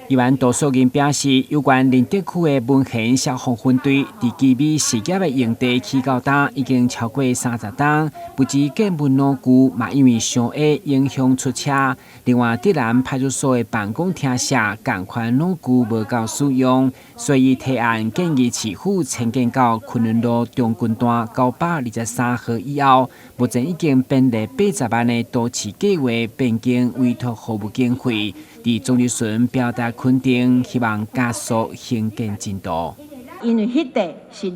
议员多数人表示，有关林德区的文贤消防分队伫基美事业的营地起到单已经超过30单，不止建文路区嘛因为伤矮影响出车。另外，德南派出所的办公厅舍同款路区无够使用，所以提案建议市府迁建到昆仑路中军段923号以后，目前已经编列80万的都市计划变更委托服务经费。伫总理顺表达肯定，希望加速兴建进度。因为迄块是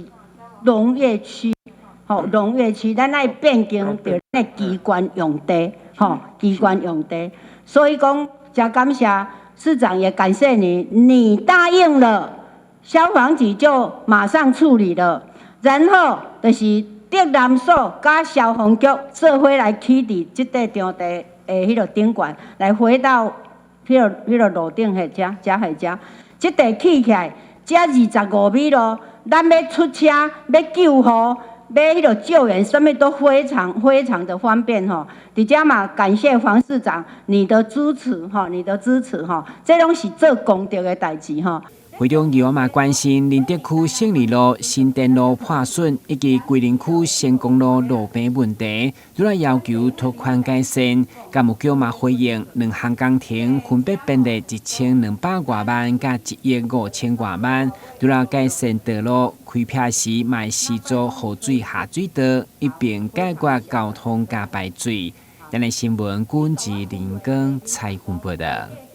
农业区，农业区咱爱变更到咱的机关用地，机关用地。所以讲，真感谢市长，也感谢你，你答应了，消防局就马上处理了，然后就是德南所甲消防局做伙来起伫即块场地的迄个顶管，来回到。迄个路顶下遮，即地起起来，遮25米咯，咱要出车、要救护、要迄个救援，什么都非常的方便吼。伫遮嘛，感谢黄市长你的支持吼，这拢是做公德的代志吼。会中议员嘛关心林德区胜利路、新店路破损以及桂林区成功路路边问题，都来要求拓宽改善。干务局嘛回应2项工程分别编列1200多万甲1亿5000多万，都来改善道路开辟时卖施作雨水下水道，一并解决交通加排水。今日新闻，军事林光采访报道。